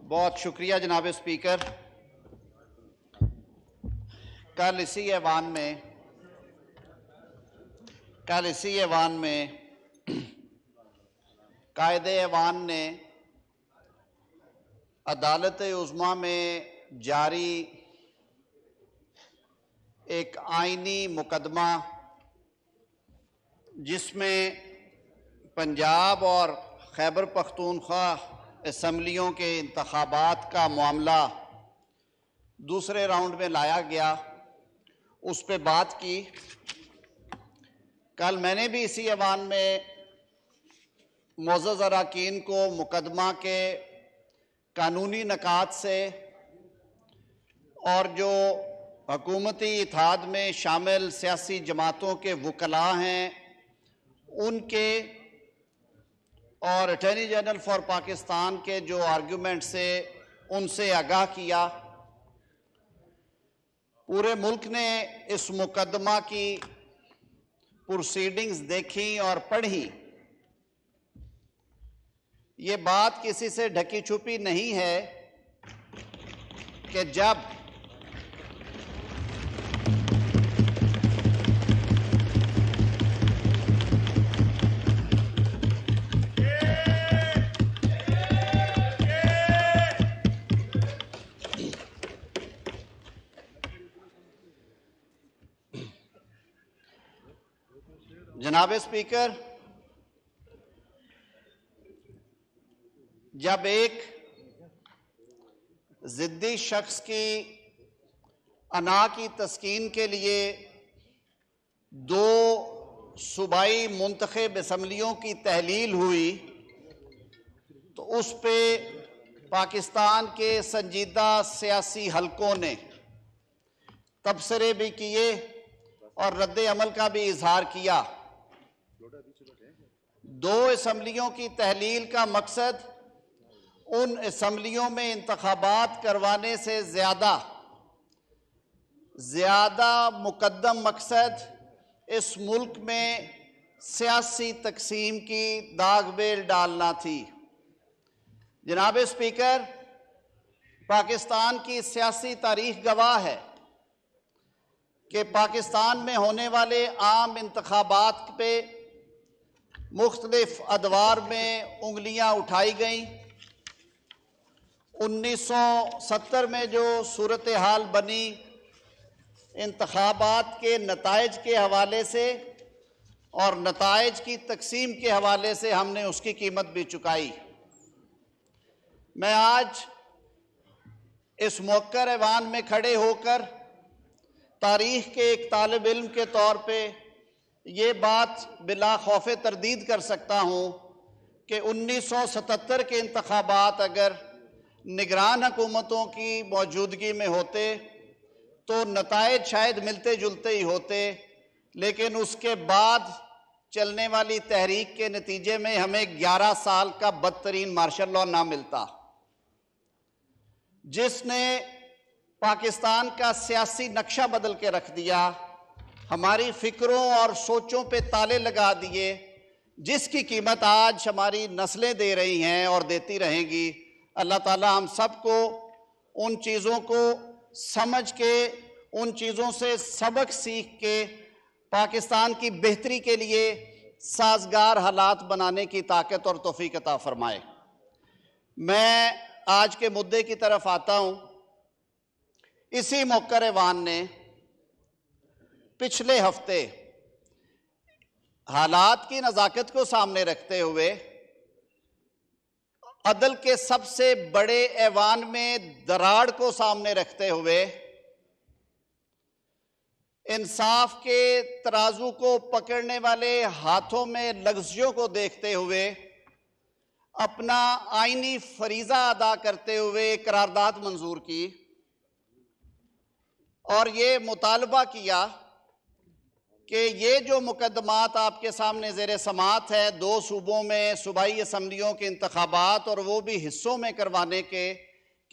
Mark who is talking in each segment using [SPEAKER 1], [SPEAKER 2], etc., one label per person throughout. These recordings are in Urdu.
[SPEAKER 1] بہت شکریہ جناب اسپیکر۔ کل اسی ایوان میں قائد ایوان نے عدالت عظمیٰ میں جاری ایک آئینی مقدمہ جس میں پنجاب اور خیبر پختونخوا اسمبلیوں کے انتخابات کا معاملہ دوسرے راؤنڈ میں لایا گیا، اس پہ بات کی۔ کل میں نے بھی اسی ایوان میں معزز اراکین کو مقدمہ کے قانونی نکات سے اور جو حکومتی اتحاد میں شامل سیاسی جماعتوں کے وکلاء ہیں ان کے اور اٹارنی جنرل فار پاکستان کے جو آرگیومنٹ سے ان سے آگاہ کیا۔ پورے ملک نے اس مقدمہ کی پروسیڈنگز دیکھی اور پڑھی۔ یہ بات کسی سے ڈھکی چھپی نہیں ہے کہ جب جناب اسپیکر، جب ایک ضدی شخص کی انا کی تسکین کے لیے دو صوبائی منتخب اسمبلیوں کی تحلیل ہوئی تو اس پہ پاکستان کے سنجیدہ سیاسی حلقوں نے تبصرے بھی کیے اور رد عمل کا بھی اظہار کیا۔ دو اسمبلیوں کی تحلیل کا مقصد ان اسمبلیوں میں انتخابات کروانے سے زیادہ مقدم مقصد اس ملک میں سیاسی تقسیم کی داغ بیل ڈالنا تھی۔ جناب اسپیکر، پاکستان کی سیاسی تاریخ گواہ ہے کہ پاکستان میں ہونے والے عام انتخابات پہ مختلف ادوار میں انگلیاں اٹھائی گئیں۔ 1970 میں جو صورتحال بنی انتخابات کے نتائج کے حوالے سے اور نتائج کی تقسیم کے حوالے سے ہم نے اس کی قیمت بھی چکائی۔ میں آج اس موقر ایوان میں کھڑے ہو کر تاریخ کے ایک طالب علم کے طور پہ یہ بات بلا خوف تردید کر سکتا ہوں کہ 1977 کے انتخابات اگر نگران حکومتوں کی موجودگی میں ہوتے تو نتائج شاید ملتے جلتے ہی ہوتے، لیکن اس کے بعد چلنے والی تحریک کے نتیجے میں ہمیں 11 سال کا بدترین مارشل لاء نہ ملتا، جس نے پاکستان کا سیاسی نقشہ بدل کے رکھ دیا، ہماری فکروں اور سوچوں پہ تالے لگا دیے، جس کی قیمت آج ہماری نسلیں دے رہی ہیں اور دیتی رہیں گی۔ اللہ تعالی ہم سب کو ان چیزوں کو سمجھ کے، ان چیزوں سے سبق سیکھ کے پاکستان کی بہتری کے لیے سازگار حالات بنانے کی طاقت اور توفیق عطا فرمائے۔ میں آج کے مدعے کی طرف آتا ہوں۔ اسی موقر ایوان نے پچھلے ہفتے حالات کی نزاکت کو سامنے رکھتے ہوئے عدل کے سب سے بڑے ایوان میں دراڑ کو سامنے رکھتے ہوئے انصاف کے ترازو کو پکڑنے والے ہاتھوں میں لغزشوں کو دیکھتے ہوئے اپنا آئینی فریضہ ادا کرتے ہوئے قرارداد منظور کی اور یہ مطالبہ کیا کہ یہ جو مقدمات آپ کے سامنے زیر سماعت ہے، دو صوبوں میں صوبائی اسمبلیوں کے انتخابات اور وہ بھی حصوں میں کروانے کے،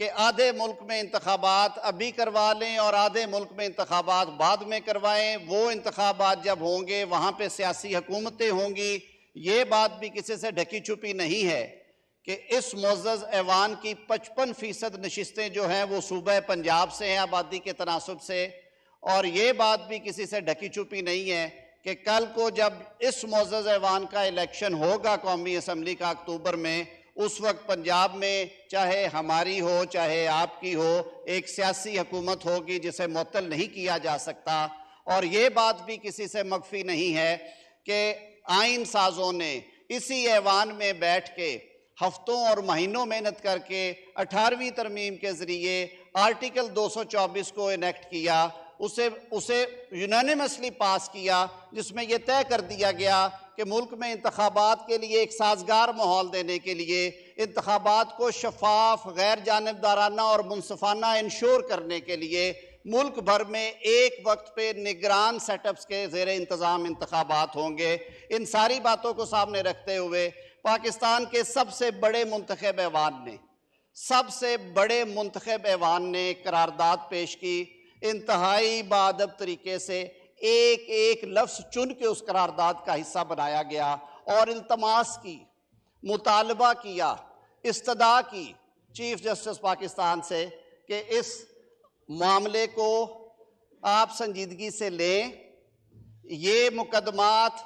[SPEAKER 1] کہ آدھے ملک میں انتخابات ابھی کروا لیں اور آدھے ملک میں انتخابات بعد میں کروائیں، وہ انتخابات جب ہوں گے وہاں پہ سیاسی حکومتیں ہوں گی۔ یہ بات بھی کسی سے ڈھکی چھپی نہیں ہے کہ اس معزز ایوان کی 55% نشستیں جو ہیں وہ صوبہ پنجاب سے ہیں آبادی کے تناسب سے، اور یہ بات بھی کسی سے ڈھکی چھپی نہیں ہے کہ کل کو جب اس معزز ایوان کا الیکشن ہوگا قومی اسمبلی کا اکتوبر میں، اس وقت پنجاب میں چاہے ہماری ہو چاہے آپ کی ہو، ایک سیاسی حکومت ہوگی جسے معطل نہیں کیا جا سکتا۔ اور یہ بات بھی کسی سے مخفی نہیں ہے کہ آئین سازوں نے اسی ایوان میں بیٹھ کے ہفتوں اور مہینوں محنت کر کے 18ویں ترمیم کے ذریعے آرٹیکل 224 کو انیکٹ کیا، اسے یونانیمسلی پاس کیا، جس میں یہ طے کر دیا گیا کہ ملک میں انتخابات کے لیے ایک سازگار ماحول دینے کے لیے، انتخابات کو شفاف، غیر جانبدارانہ اور منصفانہ انشور کرنے کے لیے ملک بھر میں ایک وقت پہ نگران سیٹ اپس کے زیر انتظام انتخابات ہوں گے۔ ان ساری باتوں کو سامنے رکھتے ہوئے پاکستان کے سب سے بڑے منتخب ایوان نے قرارداد پیش کی، انتہائی باادب طریقے سے ایک ایک لفظ چن کے اس قرارداد کا حصہ بنایا گیا اور التماس کی، مطالبہ کیا، استدعا کی چیف جسٹس پاکستان سے کہ اس معاملے کو آپ سنجیدگی سے لیں۔ یہ مقدمات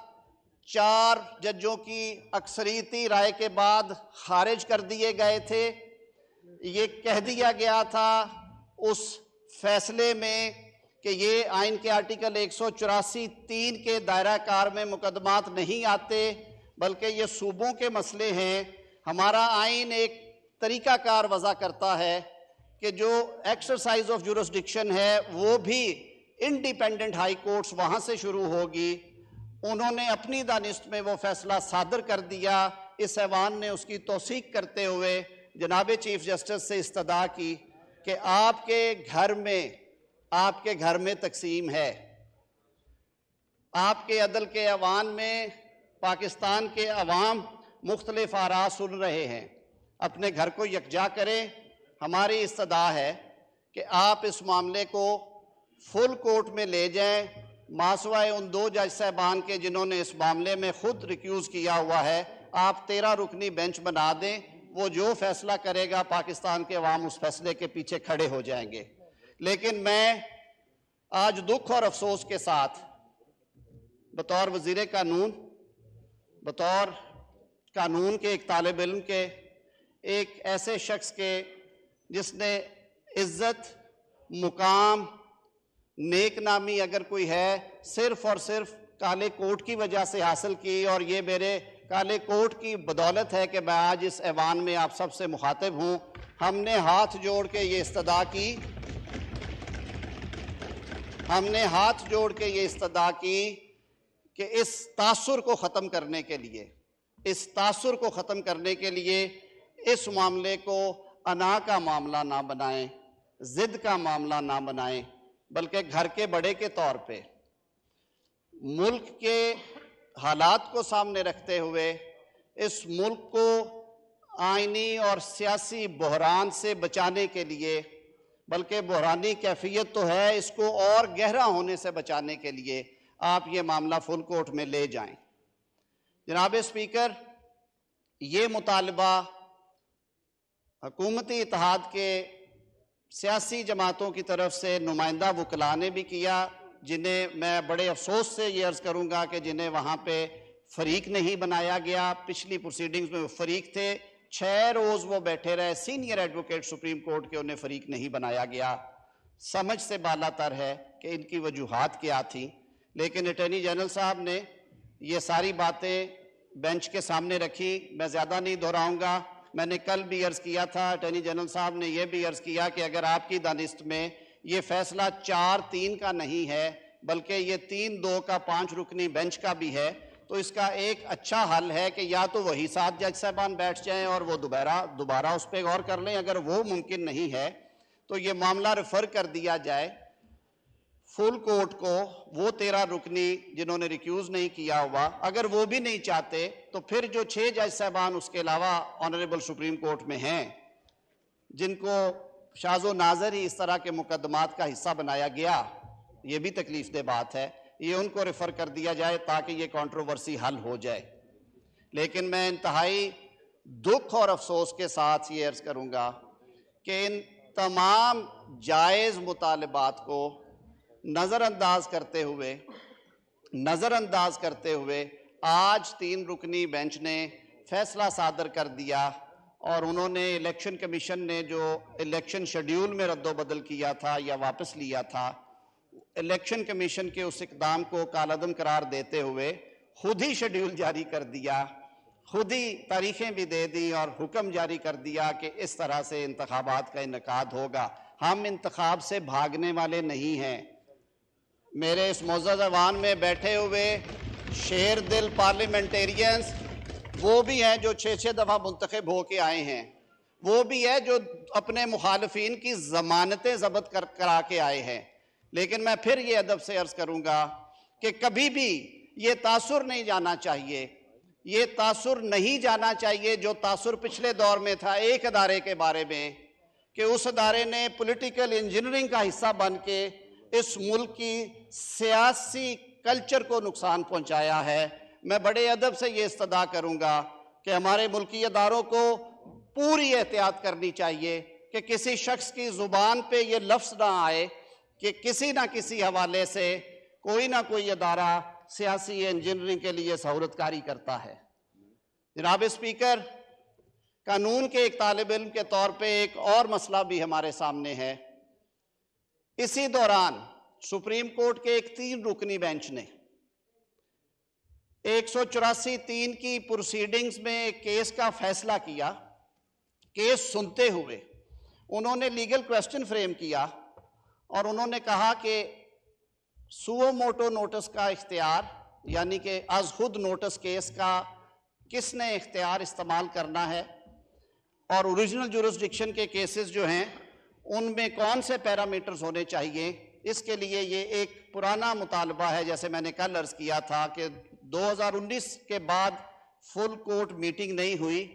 [SPEAKER 1] 4 ججوں کی اکثریتی رائے کے بعد خارج کر دیے گئے تھے۔ یہ کہہ دیا گیا تھا اس فیصلے میں کہ یہ آئین کے آرٹیکل 184(3) کے دائرہ کار میں مقدمات نہیں آتے، بلکہ یہ صوبوں کے مسئلے ہیں۔ ہمارا آئین ایک طریقہ کار وضع کرتا ہے کہ جو ایکسرسائز آف جورسڈکشن ہے وہ بھی انڈیپینڈنٹ ہائی کورٹس وہاں سے شروع ہوگی۔ انہوں نے اپنی دانست میں وہ فیصلہ صادر کر دیا۔ اس ایوان نے اس کی توثیق کرتے ہوئے جناب چیف جسٹس سے استدعا کی کہ آپ کے گھر میں تقسیم ہے، آپ کے عدل کے ایوان میں پاکستان کے عوام مختلف آراء سن رہے ہیں، اپنے گھر کو یکجا کریں۔ ہماری استدعا ہے کہ آپ اس معاملے کو فل کورٹ میں لے جائیں، ماسوائے ان 2 جج صاحبان کے جنہوں نے اس معاملے میں خود ریکیوز کیا ہوا ہے، آپ 13 رکنی بینچ بنا دیں۔ وہ جو فیصلہ کرے گا پاکستان کے عوام اس فیصلے کے پیچھے کھڑے ہو جائیں گے۔ لیکن میں آج دکھ اور افسوس کے ساتھ بطور وزیر قانون، بطور قانون کے ایک طالب علم کے، ایک ایسے شخص کے جس نے عزت، مقام، نیک نامی اگر کوئی ہے صرف اور صرف کالے کوٹ کی وجہ سے حاصل کی، اور یہ میرے کالے کوٹ کی بدولت ہے کہ میں آج اس ایوان میں آپ سب سے مخاطب ہوں۔ ہم نے ہاتھ جوڑ کے یہ استدعا کی کہ اس تاثر کو ختم کرنے کے لیے اس معاملے کو انا کا معاملہ نہ بنائیں، ضد کا معاملہ نہ بنائیں، بلکہ گھر کے بڑے کے طور پہ ملک کے حالات کو سامنے رکھتے ہوئے اس ملک کو آئینی اور سیاسی بحران سے بچانے کے لیے، بلکہ بحرانی کیفیت تو ہے، اس کو اور گہرا ہونے سے بچانے کے لیے آپ یہ معاملہ فل کورٹ میں لے جائیں۔ جناب اسپیکر، یہ مطالبہ حکومتی اتحاد کے سیاسی جماعتوں کی طرف سے نمائندہ وکلاء نے بھی کیا، جنہیں میں بڑے افسوس سے یہ عرض کروں گا کہ جنہیں وہاں پہ فریق نہیں بنایا گیا۔ پچھلی پروسیڈنگز میں وہ فریق تھے، 6 روز وہ بیٹھے رہے، سینئر ایڈوکیٹ سپریم کورٹ کے، انہیں فریق نہیں بنایا گیا۔ سمجھ سے بالا تر ہے کہ ان کی وجوہات کیا تھیں، لیکن اٹارنی جنرل صاحب نے یہ ساری باتیں بینچ کے سامنے رکھی۔ میں زیادہ نہیں دہراؤں گا، میں نے کل بھی عرض کیا تھا، اٹارنی جنرل صاحب نے یہ بھی عرض کیا کہ اگر آپ کی دانست میں یہ فیصلہ 4-3 کا نہیں ہے بلکہ یہ 3-2 کا 5 رکنی بینچ کا بھی ہے، تو اس کا ایک اچھا حل ہے کہ یا تو وہی 7 جج صاحبان بیٹھ جائیں اور وہ دوبارہ اس پہ غور کر لیں۔ اگر وہ ممکن نہیں ہے تو یہ معاملہ ریفر کر دیا جائے فل کورٹ کو، وہ 13 رکنی جنہوں نے ریکیوز نہیں کیا ہوا، اگر وہ بھی نہیں چاہتے تو پھر جو 6 جج صاحبان اس کے علاوہ آنریبل سپریم کورٹ میں ہیں، جن کو شاذ و نادر ہی اس طرح کے مقدمات کا حصہ بنایا گیا، یہ بھی تکلیف دہ بات ہے، یہ ان کو ریفر کر دیا جائے تاکہ یہ کنٹروورسی حل ہو جائے۔ لیکن میں انتہائی دکھ اور افسوس کے ساتھ یہ عرض کروں گا کہ ان تمام جائز مطالبات کو نظر انداز کرتے ہوئے آج 3 رکنی بینچ نے فیصلہ صادر کر دیا، اور انہوں نے الیکشن کمیشن نے جو الیکشن شیڈیول میں رد و بدل کیا تھا یا واپس لیا تھا، الیکشن کمیشن کے اس اقدام کو کالعدم قرار دیتے ہوئے خود ہی شیڈیول جاری کر دیا، خود ہی تاریخیں بھی دے دی اور حکم جاری کر دیا کہ اس طرح سے انتخابات کا انعقاد ہوگا۔ ہم انتخاب سے بھاگنے والے نہیں ہیں۔ میرے اس معزز ایوان میں بیٹھے ہوئے شیر دل پارلیمنٹیرینز وہ بھی ہیں جو 6 دفعہ منتخب ہو کے آئے ہیں، وہ بھی ہے جو اپنے مخالفین کی ضمانتیں ضبط کرا کے آئے ہیں، لیکن میں پھر یہ ادب سے عرض کروں گا کہ کبھی بھی یہ تاثر نہیں جانا چاہیے جو تاثر پچھلے دور میں تھا ایک ادارے کے بارے میں، کہ اس ادارے نے پولیٹیکل انجینئرنگ کا حصہ بن کے اس ملک کی سیاسی کلچر کو نقصان پہنچایا ہے۔ میں بڑے ادب سے یہ استدعا کروں گا کہ ہمارے ملکی اداروں کو پوری احتیاط کرنی چاہیے کہ کسی شخص کی زبان پہ یہ لفظ نہ آئے کہ کسی نہ کسی حوالے سے کوئی نہ کوئی ادارہ سیاسی انجینئرنگ کے لیے سہولت کاری کرتا ہے۔ جناب اسپیکر، قانون کے ایک طالب علم کے طور پہ ایک اور مسئلہ بھی ہمارے سامنے ہے۔ اسی دوران سپریم کورٹ کے ایک 3 رکنی بینچ نے 184(3) کی پروسیڈنگز میں ایک کیس کا فیصلہ کیا۔ کیس سنتے ہوئے انہوں نے لیگل کویسچن فریم کیا اور انہوں نے کہا کہ سوو موٹو نوٹس کا اختیار، یعنی کہ از خود نوٹس کیس کا کس نے اختیار استعمال کرنا ہے، اور اوریجنل جورسڈکشن کے کیسز جو ہیں ان میں کون سے پیرامیٹرز ہونے چاہیے۔ اس کے لیے یہ ایک پرانا مطالبہ ہے، جیسے میں نے کل عرض کیا تھا کہ 2019 کے بعد فل کورٹ میٹنگ نہیں ہوئی۔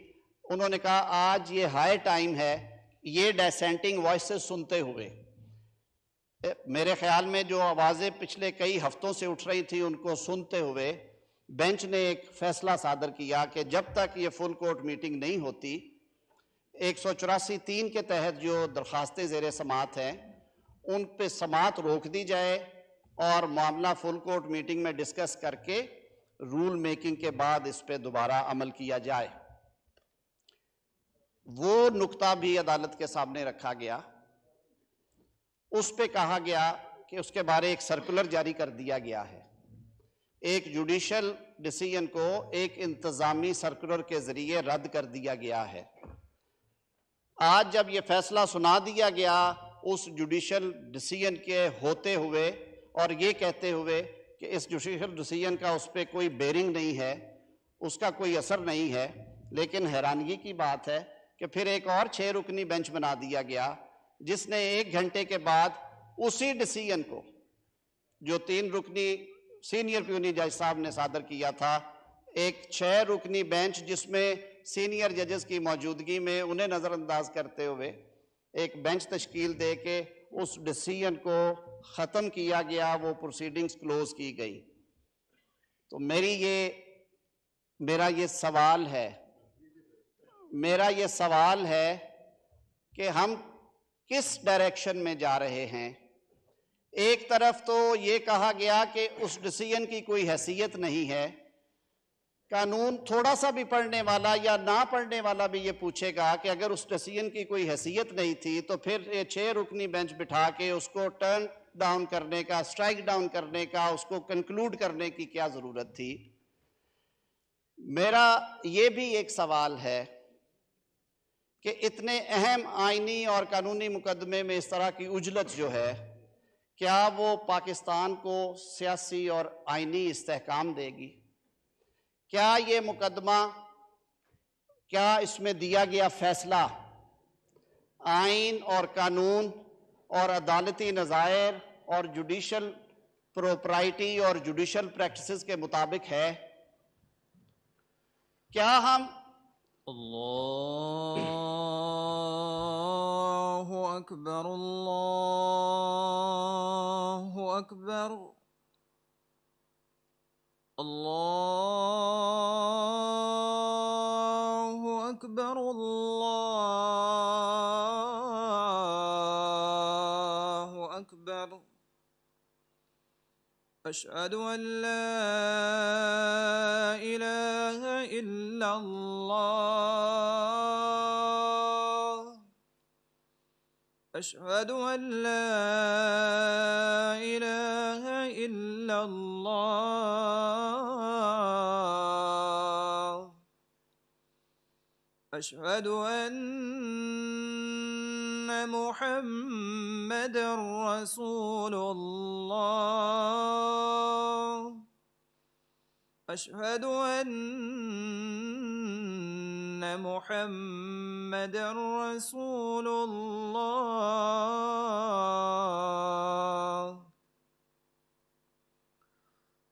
[SPEAKER 1] انہوں نے کہا آج یہ ہائی ٹائم ہے یہ ڈیسینٹنگ وائسز سنتے ہوئے، میرے خیال میں جو آوازیں پچھلے کئی ہفتوں سے اٹھ رہی تھی ان کو سنتے ہوئے بینچ نے ایک فیصلہ صادر کیا کہ جب تک یہ فل کورٹ میٹنگ نہیں ہوتی 184(3) کے تحت جو درخواستیں زیر سماعت ہیں ان پہ سماعت روک دی جائے اور معاملہ فل کورٹ میٹنگ میں ڈسکس کر کے رول میکنگ کے بعد اس پہ دوبارہ عمل کیا جائے۔ وہ نقطہ بھی عدالت کے سامنے رکھا گیا، اس پہ کہا گیا کہ اس کے بارے ایک سرکولر جاری کر دیا گیا ہے۔ ایک جوڈیشل ڈیسیژن کو ایک انتظامی سرکولر کے ذریعے رد کر دیا گیا ہے۔ آج جب یہ فیصلہ سنا دیا گیا اس جوڈیشل ڈیسیژن کے ہوتے ہوئے اور یہ کہتے ہوئے کہ اس جوڈیشل ڈیسیژن کا اس پہ کوئی بیرنگ نہیں ہے، اس کا کوئی اثر نہیں ہے، لیکن حیرانگی کی بات ہے کہ پھر ایک اور 6 رکنی بینچ بنا دیا گیا جس نے 1 گھنٹے کے بعد اسی ڈیسیژن کو جو 3 رکنی سینئر پیونی جج صاحب نے صادر کیا تھا، ایک 6 رکنی بینچ جس میں سینئر ججز کی موجودگی میں انہیں نظر انداز کرتے ہوئے ایک بینچ تشکیل دے کے اس ڈیسیژن کو ختم کیا گیا، وہ پروسیڈنگز کلوز کی گئی۔ تو میرا یہ سوال ہے کہ ہم کس ڈائریکشن میں جا رہے ہیں۔ ایک طرف تو یہ کہا گیا کہ اس ڈیسیژن کی کوئی حیثیت نہیں ہے، قانون تھوڑا سا بھی پڑھنے والا یا نہ پڑھنے والا بھی یہ پوچھے گا کہ اگر اس ڈیسیژن کی کوئی حیثیت نہیں تھی تو پھر یہ 6 رکنی بینچ بٹھا کے اس کو ٹرن ڈاؤن کرنے کا، اسٹرائک ڈاؤن کرنے کا، اس کو کنکلوڈ کرنے کی کیا ضرورت تھی۔ میرا یہ بھی ایک سوال ہے کہ اتنے اہم آئینی اور قانونی مقدمے میں اس طرح کی عجلت جو ہے، کیا وہ پاکستان کو سیاسی اور آئینی استحکام دے گی؟ کیا یہ مقدمہ، کیا اس میں دیا گیا فیصلہ آئین اور قانون اور عدالتی نظائر اور جوڈیشل پروپرائٹی اور جوڈیشل پریکٹسز کے مطابق ہے؟ کیا ہم
[SPEAKER 2] اللہ اکبر، اللہ اکبر، اللہ اکبر۔ أشهد أن لا إله إلا الله أشهد أن لا إله إلا الله أشهد أن محمدًا رسول الله أشهد أن محمدًا رسول الله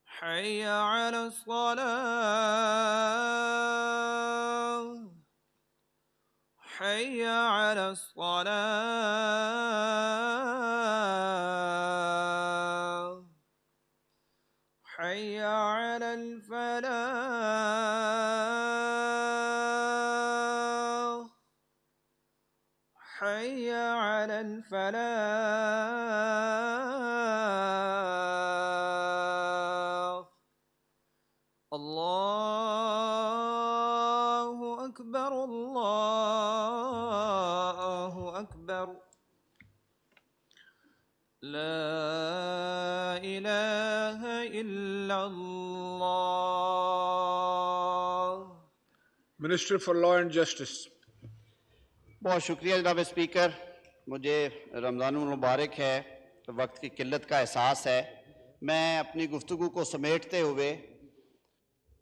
[SPEAKER 2] حي على الصلاة حي على الصلاة حي على الفلاح حي على الفلاح الله أكبر الله أكبر لا إله إلا الله
[SPEAKER 3] Minister for Law and Justice.
[SPEAKER 1] بہت شکریہ جناب اسپیکر. مجھے رمضان المبارک ہے، وقت کی قلت کا احساس ہے. میں اپنی گفتگو کو سمیٹتے ہوئے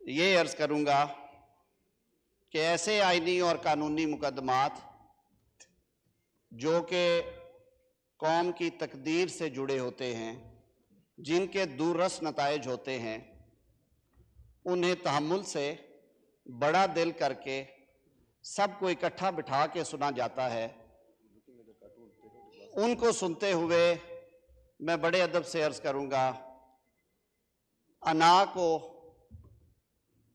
[SPEAKER 1] یہ عرض کروں گا کہ ایسے آئینی اور قانونی مقدمات جو کہ قوم کی تقدیر سے جڑے ہوتے ہیں، جن کے دور رس نتائج ہوتے ہیں، انہیں تحمل سے بڑا دل کر کے سب کو اکٹھا بٹھا کے سنا جاتا ہے. ان کو سنتے ہوئے میں بڑے ادب سے عرض کروں گا، انا کو،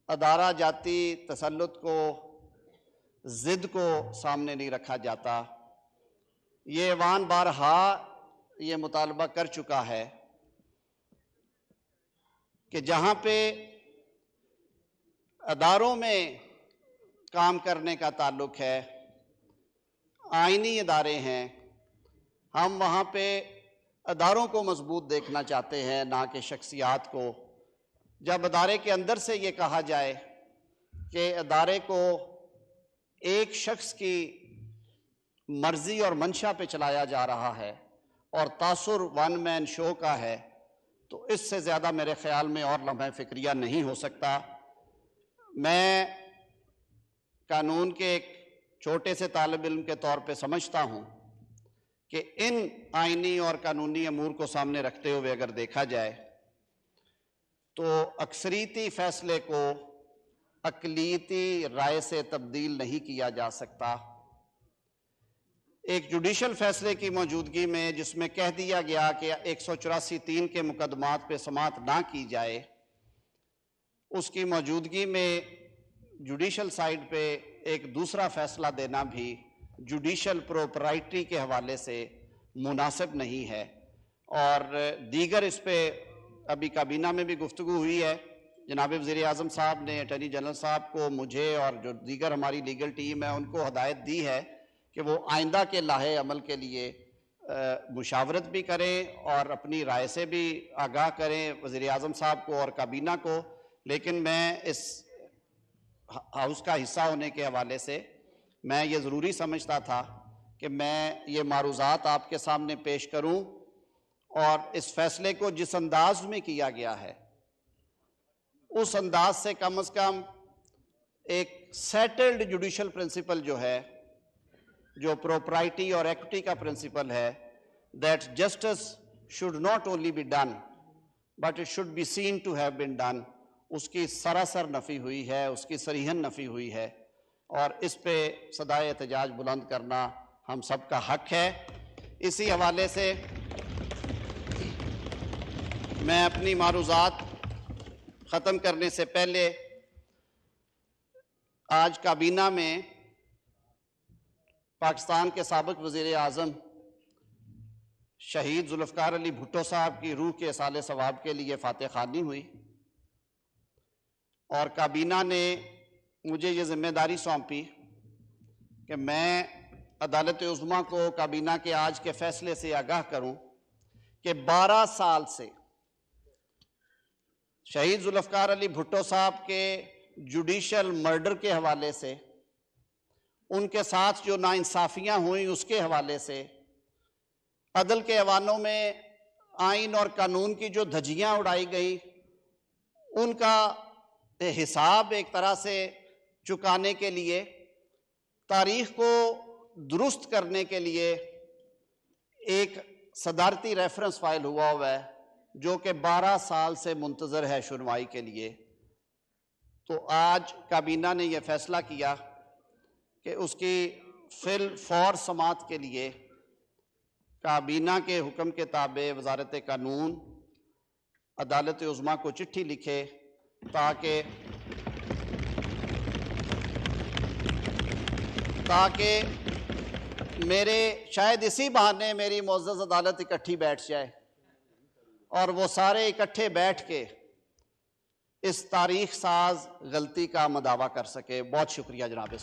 [SPEAKER 1] ادارہ جاتی تسلط کو، ضد کو سامنے نہیں رکھا جاتا. یہ ایوان بارہا یہ مطالبہ کر چکا ہے کہ جہاں پہ اداروں میں کام کرنے کا تعلق ہے، آئینی ادارے ہیں، ہم وہاں پہ اداروں کو مضبوط دیکھنا چاہتے ہیں، نہ کہ شخصیات کو. جب ادارے کے اندر سے یہ کہا جائے کہ ادارے کو ایک شخص کی مرضی اور منشا پہ چلایا جا رہا ہے اور تاثر ون مین شو کا ہے، تو اس سے زیادہ میرے خیال میں اور لمحہ فکریہ نہیں ہو سکتا. میں قانون کے ایک چھوٹے سے طالب علم کے طور پہ سمجھتا ہوں کہ ان آئینی اور قانونی امور کو سامنے رکھتے ہوئے اگر دیکھا جائے تو اکثریتی فیصلے کو اقلیتی رائے سے تبدیل نہیں کیا جا سکتا. ایک جوڈیشل فیصلے کی موجودگی میں جس میں کہہ دیا گیا کہ 184(3) کے مقدمات پہ سماعت نہ کی جائے، اس کی موجودگی میں جوڈیشل سائیڈ پہ ایک دوسرا فیصلہ دینا بھی جوڈیشل پروپرائٹری کے حوالے سے مناسب نہیں ہے. اور دیگر اس پہ ابھی کابینہ میں بھی گفتگو ہوئی ہے. جناب وزیر اعظم صاحب نے اٹارنی جنرل صاحب کو، مجھے اور جو دیگر ہماری لیگل ٹیم ہے ان کو ہدایت دی ہے کہ وہ آئندہ کے لاہے عمل کے لیے مشاورت بھی کریں اور اپنی رائے سے بھی آگاہ کریں وزیر اعظم صاحب کو اور کابینہ کو. لیکن میں اس ہاؤس کا حصہ ہونے کے حوالے سے میں یہ ضروری سمجھتا تھا کہ میں یہ معروضات آپ کے سامنے پیش کروں اور اس فیصلے کو جس انداز میں کیا گیا ہے اس انداز سے کم از کم ایک سیٹلڈ جوڈیشل پرنسپل جو ہے، جو پروپرائٹی اور ایکوٹی کا پرنسپل ہے، that justice should not only be done but it should be seen to have been done، اس کی سراسر نفی ہوئی ہے، اس کی صریحاً نفی ہوئی ہے. اور اس پہ صدائے احتجاج بلند کرنا ہم سب کا حق ہے. اسی حوالے سے میں اپنی معروضات ختم کرنے سے پہلے آج کابینہ میں پاکستان کے سابق وزیر اعظم شہید ذوالفقار علی بھٹو صاحب کی روح کے اصال ثواب کے لیے فاتح خوانی ہوئی، اور کابینہ نے مجھے یہ ذمہ داری سونپی کہ میں عدالت عظمیٰ کو کابینہ کے آج کے فیصلے سے آگاہ کروں کہ 12 سال سے شہید ذوالفقار علی بھٹو صاحب کے جوڈیشل مرڈر کے حوالے سے، ان کے ساتھ جو ناانصافیاں ہوئیں اس کے حوالے سے، عدل کے ایوانوں میں آئین اور قانون کی جو دھجیاں اڑائی گئیں ان کا حساب ایک طرح سے چکانے کے لیے، تاریخ کو درست کرنے کے لیے ایک صدارتی ریفرنس فائل ہوا ہے جو کہ 12 سال سے منتظر ہے سنوائی کے لیے۔ تو آج کابینہ نے یہ فیصلہ کیا کہ اس کی فی الفور سماعت کے لیے کابینہ کے حکم کے تابع وزارت قانون عدالت عظمیٰ کو چٹھی لکھے تاکہ میرے شاید اسی بہانے میری معزز عدالت اکٹھی بیٹھ جائے اور وہ سارے اکٹھے بیٹھ کے اس تاریخ ساز غلطی کا مداوع کر سکے۔ بہت شکریہ جناب۔